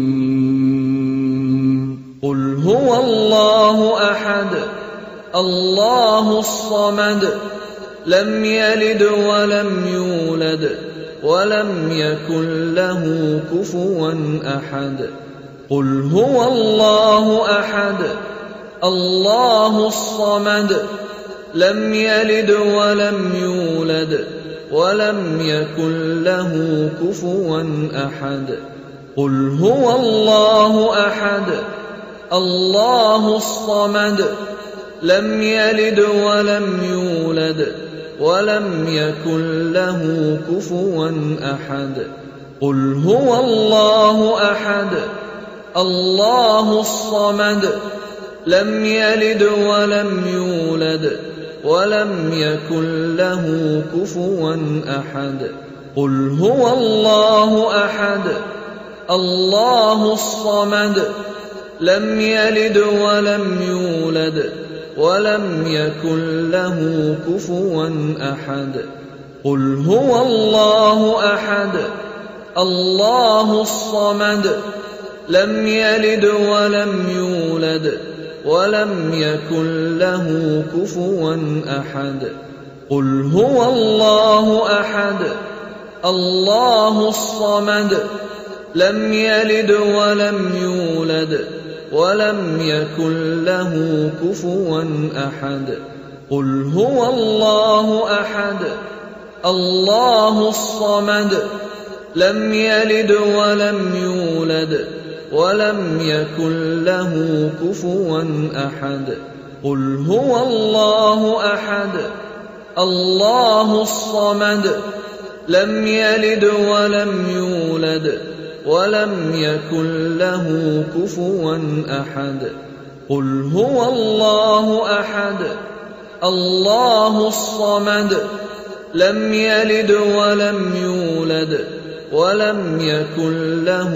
قل هو الله أحد الله الصمد لم يلد ولم يولد ولم يكن له كفوا أحد. قل هو الله أحد الله الصمد لم يلد ولم يولد ولم يكن له كفوا أحد. قل هو الله أحد الله الصمد لم يلد ولم يولد ولم يكن له كفوا أحد. قل هو الله أحد الله الصمد لم يلد ولم يولد ولم يكن له كفوا أحد. قل هو الله أحد الله الصمد لم يلد ولم يولد ولم يكن له كفوا أحد. قل هو الله أحد الله الصمد لم يلد ولم يولد ولم يكن له كفوا أحد. قل هو الله أحد الله الصمد لم يلد ولم يولد ولم يكن له كفوا أحد. قل هو الله أحد الله الصمد لم يلد ولم يولد ولم يكن له كفوا أحد. قل هو الله أحد الله الصمد لم يلد ولم يولد ولم يكن له كفوا أحد. قل هو الله أحد الله الصمد لم يلد ولم يولد ولم يكن له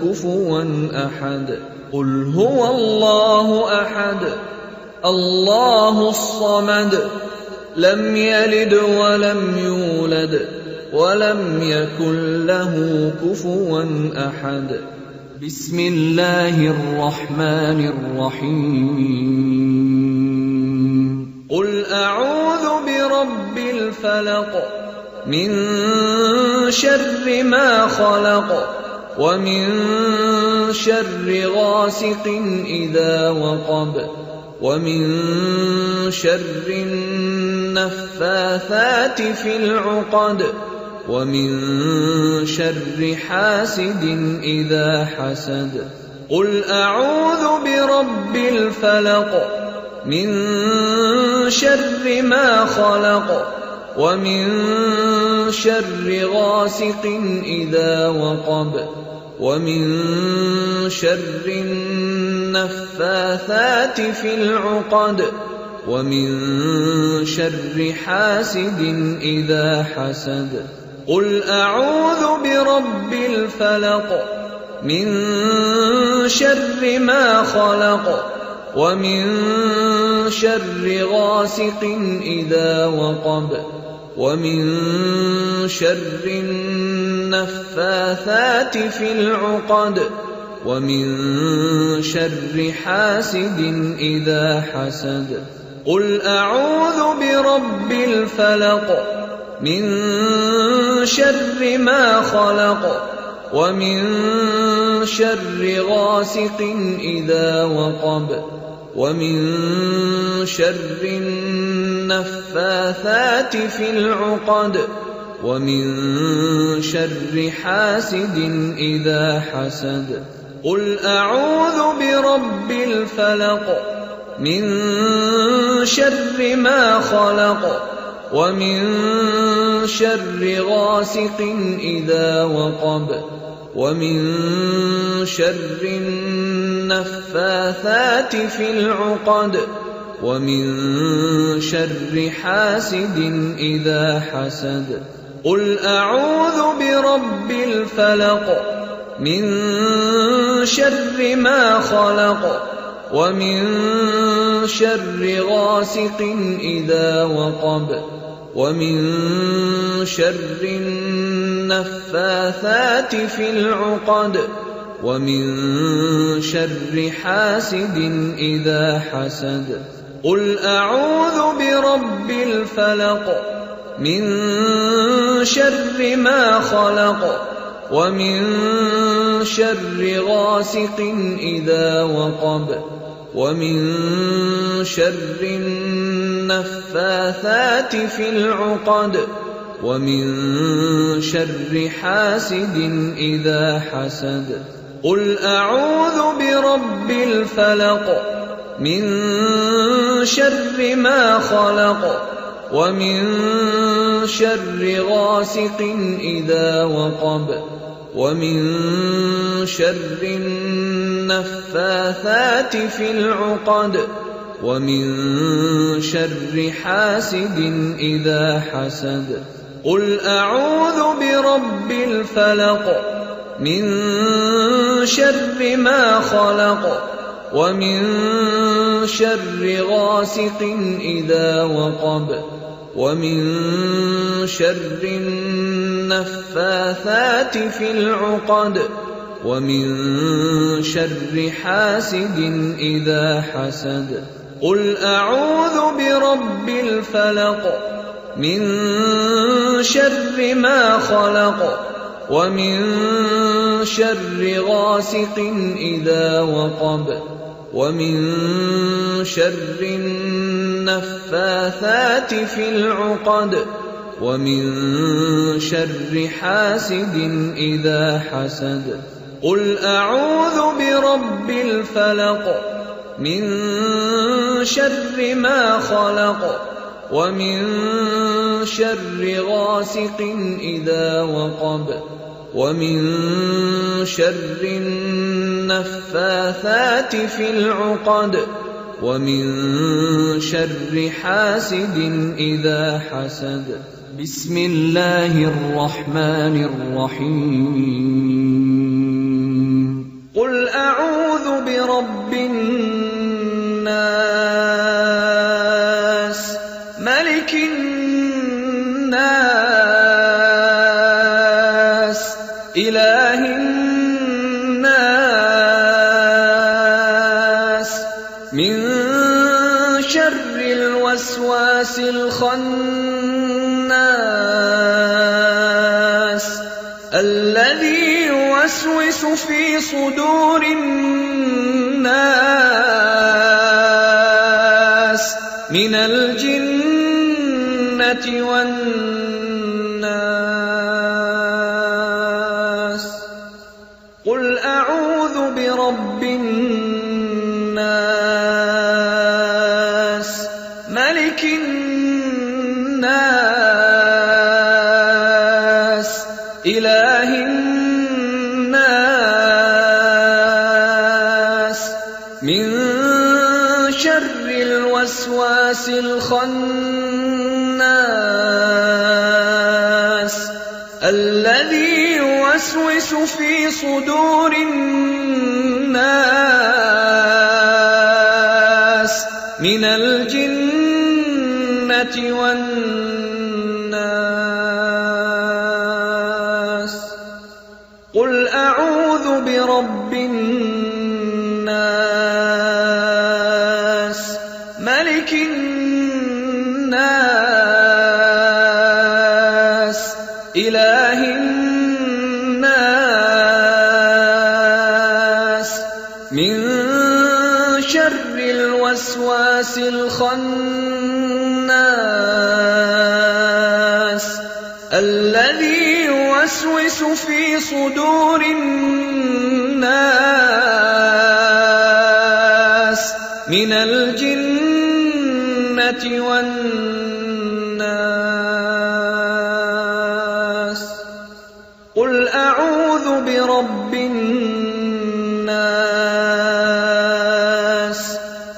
كفوا أحد. قل هو الله أحد الله الصمد لم يلد ولم يولد ولم يكن له كفوا أحد. بسم الله الرحمن الرحيم. قل أعوذ برب الفلق من شر ما خلق ومن شر غاسق إذا وقب ومن شر النفاثات في العقد ومن شر حاسد إذا حسد. قل أعوذ برب الفلق من شر ما خلق ومن شر غاسق إذا وقب ومن شر النفاثات في العقد ومن شر حاسد إذا حسد. قل أعوذ برب الفلق من شر ما خلق ومن شر غاسق إذا وقب ومن شر النفاثات في العقد ومن شر حاسد إذا حسد. قل أعوذ برب الفلق من شر ما خلق ومن شر غاسق إذا وقب ومن شر النفاثات في العقد ومن شر حاسد إذا حسد. قل أعوذ برب الفلق من شر ما خلق ومن شر غاسق إذا وقب ومن شر النفاثات في العقد ومن شر حاسد إذا حسد. قل أعوذ برب الفلق من شر ما خلق ومن شر غاسق إذا وقب ومن شر النفاثات في العقد ومن شر حاسد إذا حسد. قل أعوذ برب الفلق من شر ما خلق ومن شر غاسق إذا وقب ومن شر النفاثات في العقد ومن شر حاسد إذا حسد. قل أعوذ برب الفلق من شر ما خلق ومن شر غاسق إذا وقب ومن شر النفاثات في العقد ومن شر حاسد إذا حسد. قل أعوذ برب الفلق من شر ما خلق ومن شر غاسق إذا وقب ومن شر النفاثات في العقد ومن شر حاسد إذا حسد. قل أعوذ برب الفلق من شر ما خلق ومن شر غاسق إذا وقب ومن شر النفاثات في العقد ومن شر حاسد إذا حسد. قل أعوذ برب الفلق من شر ما خلق ومن شر غاسق إذا وقب ومن شر النفاثات في العقد ومن شر حاسد إذا حسد. بسم الله الرحمن الرحيم. قل أعوذ برب الناس ملك الناس إله الناس من شر الوسواس الخناس الذي يوسوس في صدور الناس من الجنة والناس. قل أعوذ برب الناس ملك الناس إله الناس من شر الوسواس الخناس الذي يوسوس في صدور الناس من الجنة والناس. قل أعوذ برب الناس ملك الناس إله الناس من شر الوسواس الخناس الذي يوسوس في صدور الناس من الجنة والناس. قل أعوذ برب الناس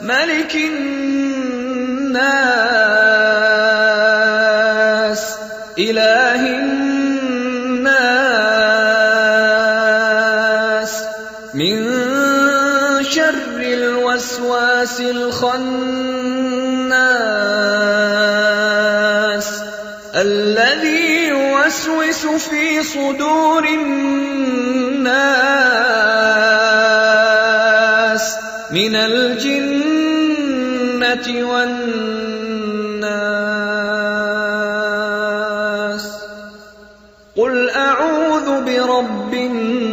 ملك الناس إله الناس من شر الوسواس الخناس الذي يوسوس في صدور الناس من الجنة والناس. قل أعوذ برب الناس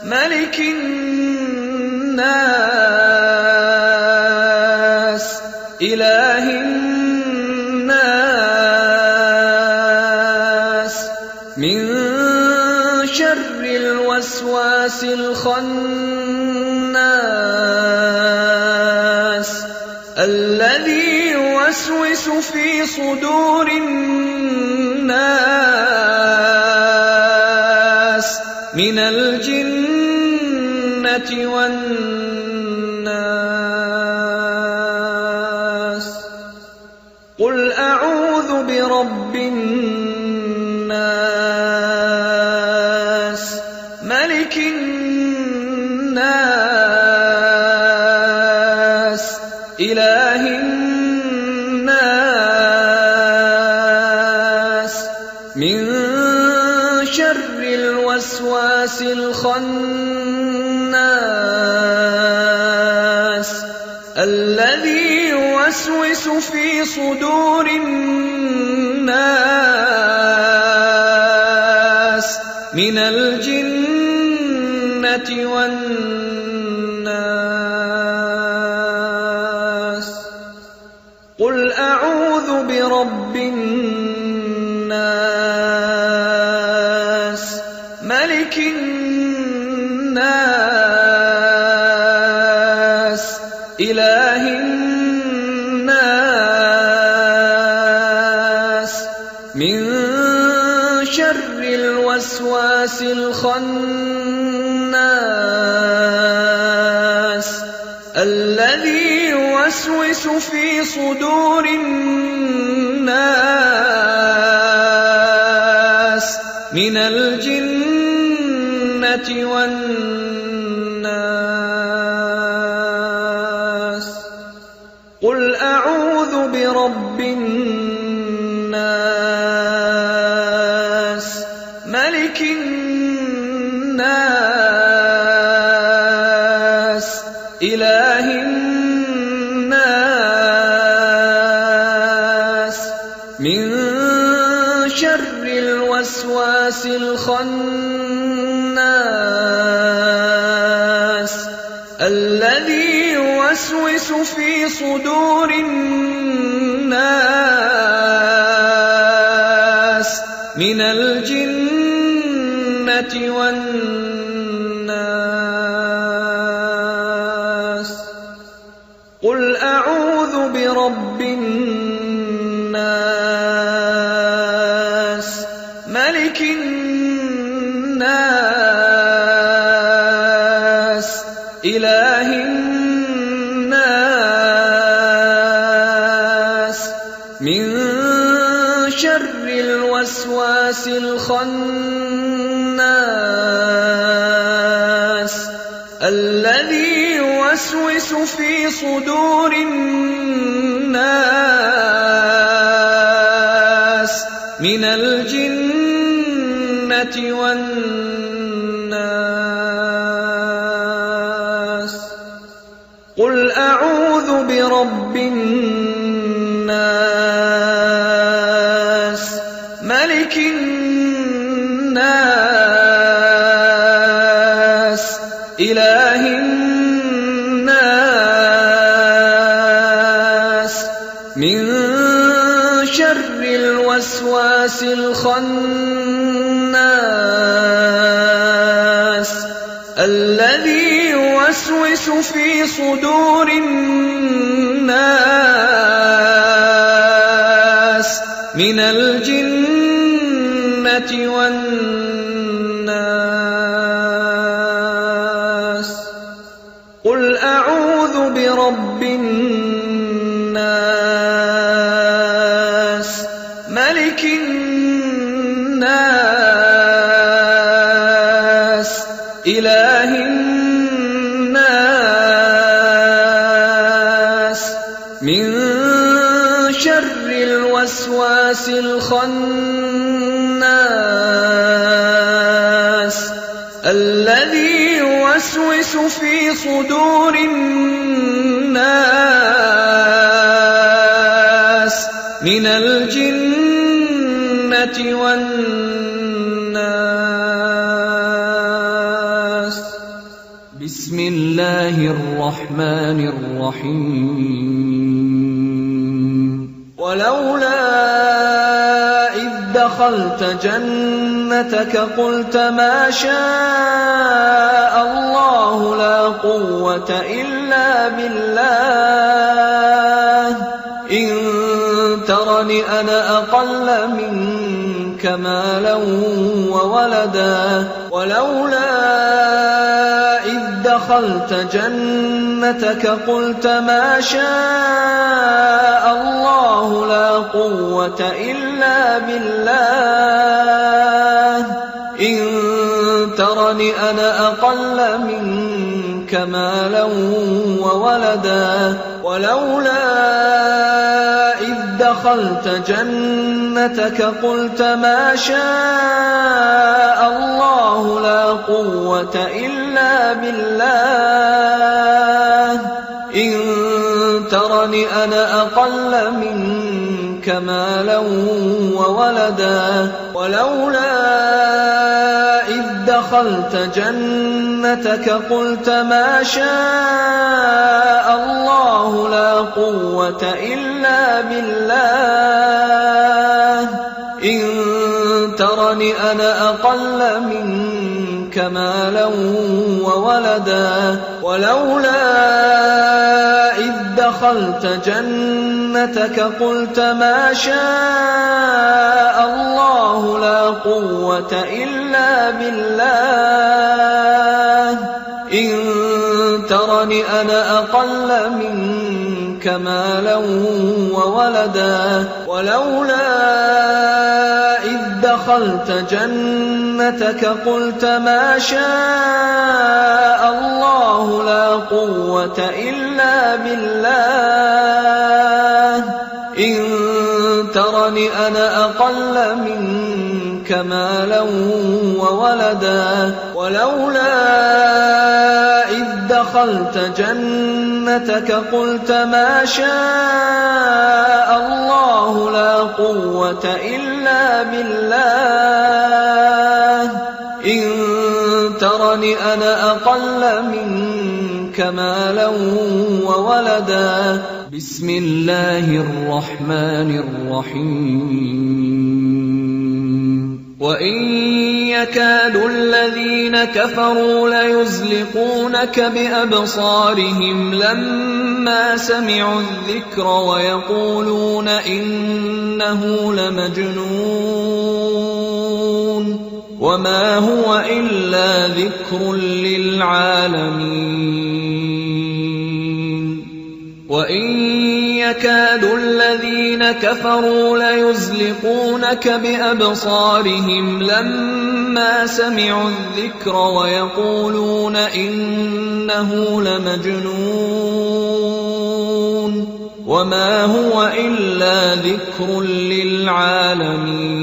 ملك الناس إله الناس من شر الوسواس الخناس الذي يوسوس في صدور الناس من الجنة والناس. قل أعوذ برب الناس ملك الناس إله الناس من شر الوسواس الخناس الذي يوسوس في صدور الناس من الجنة والناس. قل أعوذ برب الناس ملك الناس إله الناس من شر الوسواس الخناس الذي يوسوس في صدور الناس من الجنة والناس. قل أعوذ برب الناس ملك الناس إله الناس من شر الوسواس الخناس الذي يوسوس في صدور الناس من الجنة والناس. قل أعوذ برب الناس ملك الناس إله الناس من شر الوسواس الخناس الذي يوسوس في صدور الناس من الجنة والناس. قل أعوذ برب الناس ملك الناس إله الناس من شر الوسواس الخناس الذي يوسوس في صدور الناس من الجنة والناس. قل أعوذ برب الناس ملك الناس إله الناس من شر الوسواس الخناس الذي يوسوس في صدور الناس من الجنة والناس. بسم الله الرحمن الرحيم. ولولا إذ دخلت جنتك قلت ما شاء الله لا قوة إلا بالله إن ترني أنا أقل منك مالا وولدا. ولولا إذ دخلت جنتك قلت ما شاء الله لا قوة إلا بالله إن ترني أنا أقل منك مالا وولدا. ولولا إذ دخلت جنتك قلت ما شاء الله لا قوة إلا بالله إن ترني أنا أقل منك مالا وولدا. ولولا إذ دخلت جنتك قلت ما شاء الله لا قوة إلا بالله إن ترني أنا أقل منك مالا وولدا. ولولا إذ دخلت جنتك قلت ما شاء الله لا قوة إلا بالله إن ترني أنا أقل منك مالا وولدا ولولا إذ دخلت جنتك قلت ما شاء الله لا قوة إلا بالله إن ترني أنا أقل منك مالا وولدا ولولا إذ دخلت جنتك قلت ما شاء الله لا قوة إلا بالله إن ترني أنا أقل منك مالا وولدا بسم الله الرحمن الرحيم وإن يكاد الذين كفروا ليزلقونك بأبصارهم لما سمعوا الذكر ويقولون إنه لمجنون وما هو إلا ذكر للعالمين وإن يكاد الذين كفروا ليزلقونك بأبصارهم لما سمعوا الذكر ويقولون إنه لمجنون وما هو إلا ذكر للعالمين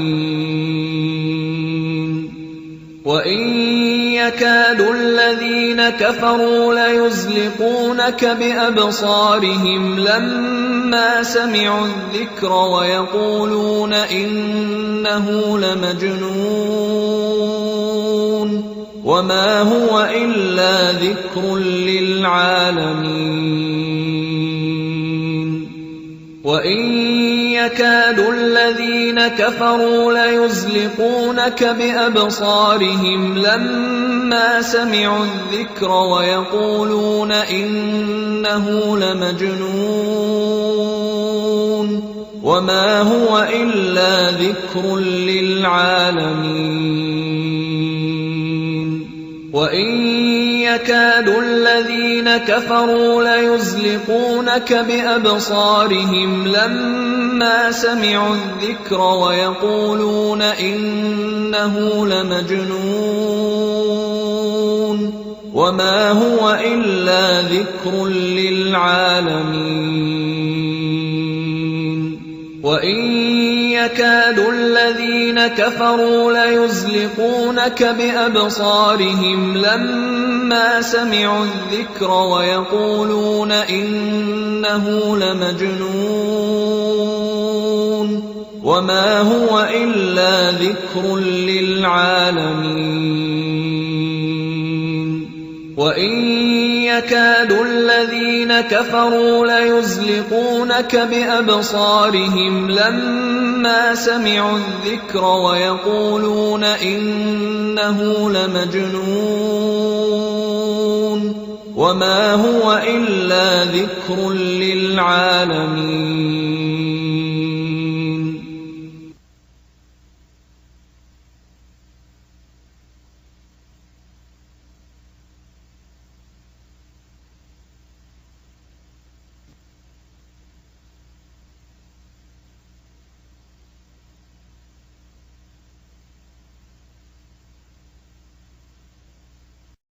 وإن يكاد الذين كفروا ليزلقونك بأبصارهم لما سمعوا الذكر ويقولون إنه لمجنون وما هو إلا ذكر للعالمين وإن يكاد الذين كفروا ليزلقونك بأبصارهم لما سمعوا الذكر ويقولون إنه لمجنون وما هو إلا ذكر للعالمين وإن يكاد الذين كفروا ليزلقونك بأبصارهم لما سمعوا الذكر ويقولون إنه لمجنون وما هو إلا ذكر للعالمين وإن يكاد الذين كفروا ليزلقونك بأبصارهم لما سمعوا الذكر ويقولون إنه لمجنون وما هو إلا ذكر للعالمين وإن يكاد الذين كفروا ليزلقونك بأبصارهم لما سمعوا الذكر ويقولون إنه لمجنون وما هو إلا ذكر للعالمين